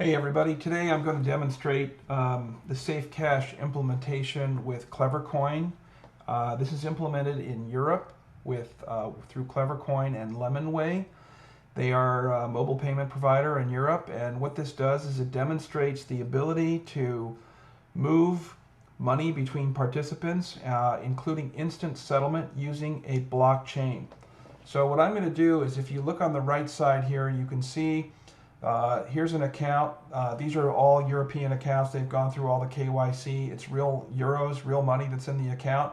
Hey everybody, today I'm going to demonstrate the SafeCash implementation with Clevercoin. This is implemented in Europe through Clevercoin and Lemonway. They are a mobile payment provider in Europe, and what this does is it demonstrates the ability to move money between participants, including instant settlement using a blockchain. So what I'm going to do is, if you look on the right side here, you can see here's an account. These are all European accounts. They've gone through all the KYC. It's real euros, real money that's in the account.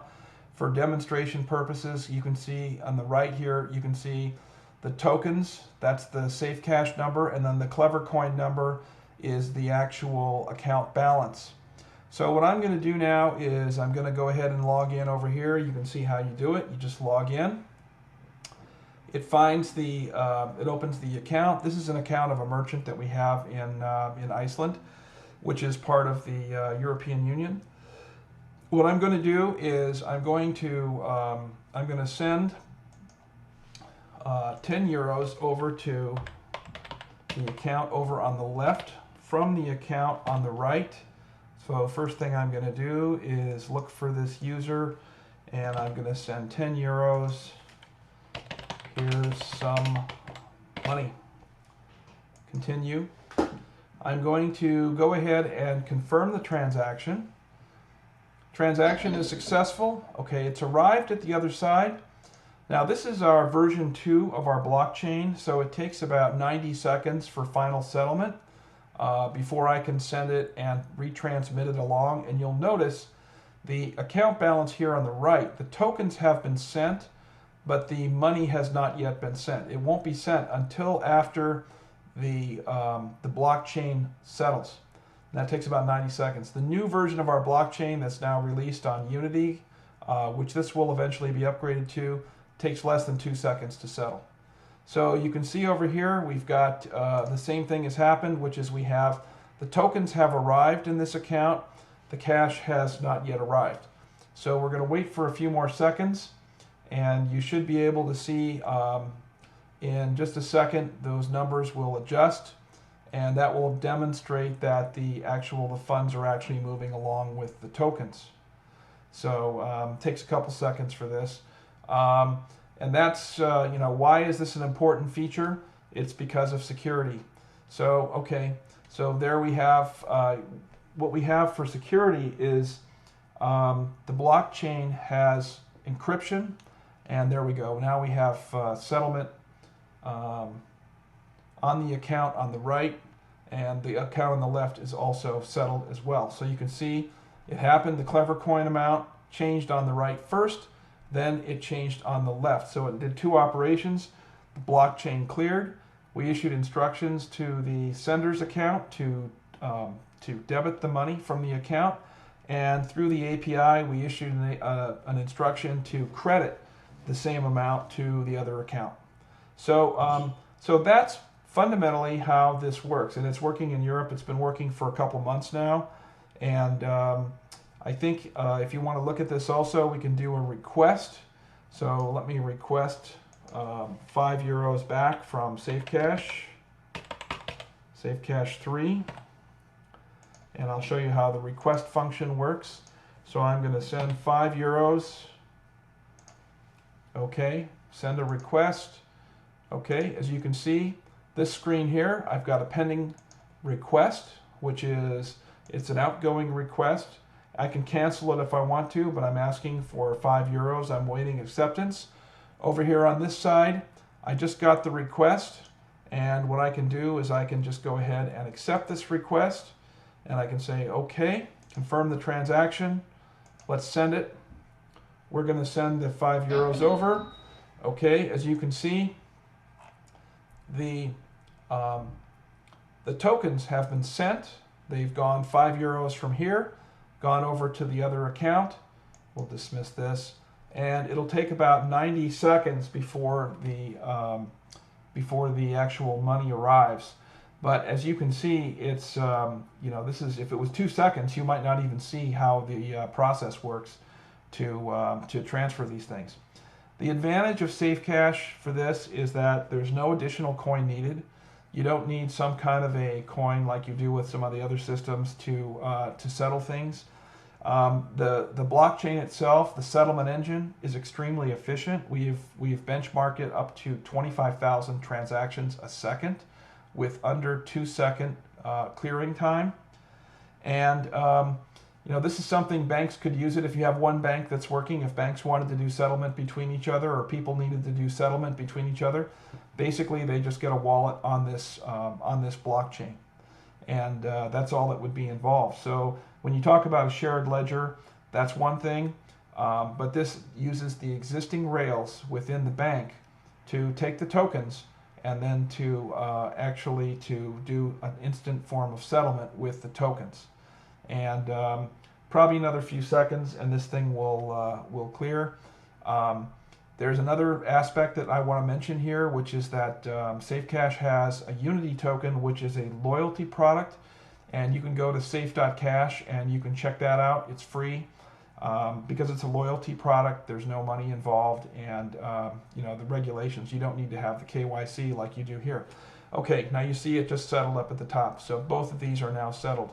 For demonstration purposes, you can see on the right here, you can see the tokens. That's the SafeCash number, and then the Clevercoin number is the actual account balance. So what I'm going to do now is I'm going to go ahead and log in over here. You can see how you do it. You just log in. It finds it opens the account. This is an account of a merchant that we have in Iceland, which is part of the European Union. What I'm going to do is I'm going to send 10 euros over to the account over on the left from the account on the right. So first thing I'm going to do is look for this user, and I'm going to send 10 euros. Here's some money. Continue. I'm going to go ahead and confirm the transaction. Transaction is successful. Okay, it's arrived at the other side. Now this is our version 2 of our blockchain, so it takes about 90 seconds for final settlement before I can send it and retransmit it along. And you'll notice the account balance here on the right. The tokens have been sent, but the money has not yet been sent. It won't be sent until after the blockchain settles. And that takes about 90 seconds. The new version of our blockchain that's now released on Unity, which this will eventually be upgraded to, takes less than 2 seconds to settle. So you can see over here we've got the same thing has happened, which is we have the tokens have arrived in this account. The cash has not yet arrived. So we're going to wait for a few more seconds, and you should be able to see in just a second those numbers will adjust, and that will demonstrate that the funds are actually moving along with the tokens. So it takes a couple seconds for this, and that's why is this an important feature? It's because of security. So okay, so there we have what we have for security is the blockchain has encryption. And there we go. Now we have settlement on the account on the right, and the account on the left is also settled as well. So you can see it happened. The Clevercoin amount changed on the right first, then it changed on the left. So it did two operations. The blockchain cleared. We issued instructions to the sender's account to debit the money from the account, and through the API we issued an instruction to credit the same amount to the other account. So, so that's fundamentally how this works, and it's working in Europe. It's been working for a couple months now, and I think if you want to look at this also, we can do a request. So let me request 5 euros back from SafeCash 3, and I'll show you how the request function works. So I'm going to send 5 euros. Okay, send a request. Okay, as you can see, this screen here, I've got a pending request, which is, it's an outgoing request. I can cancel it if I want to, but I'm asking for 5 euros. I'm waiting acceptance. Over here on this side, I just got the request, and what I can do is I can just go ahead and accept this request, and I can say, okay, confirm the transaction. Let's send it. We're going to send the 5 euros over. Okay, as you can see, the tokens have been sent. They've gone 5 euros from here, gone over to the other account. We'll dismiss this, and it'll take about 90 seconds before the actual money arrives. But as you can see, it's this is, if it was 2 seconds, you might not even see how the process works to transfer these things. The advantage of SafeCash for this is that there's no additional coin needed. You don't need some kind of a coin like you do with some of the other systems to settle things. The blockchain itself, the settlement engine, is extremely efficient. We've benchmarked it up to 25,000 transactions a second with under 2-second clearing time. And this is something banks could use it if you have one bank that's working. If banks wanted to do settlement between each other, or people needed to do settlement between each other, basically they just get a wallet on this blockchain, and that's all that would be involved. So when you talk about a shared ledger, that's one thing, but this uses the existing rails within the bank to take the tokens and then to actually to do an instant form of settlement with the tokens. And probably another few seconds and this thing will clear. There's another aspect that I want to mention here, which is that SafeCash has a Unity token, which is a loyalty product, and you can go to safe.cash and you can check that out. It's free. Because it's a loyalty product, there's no money involved, and the regulations, you don't need to have the KYC like you do here. Okay, now you see it just settled up at the top. So both of these are now settled.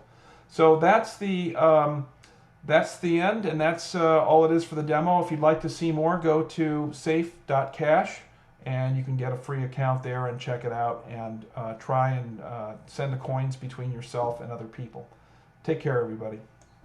So that's the end, and that's all it is for the demo. If you'd like to see more, go to safe.cash, and you can get a free account there and check it out and try and send the coins between yourself and other people. Take care, everybody.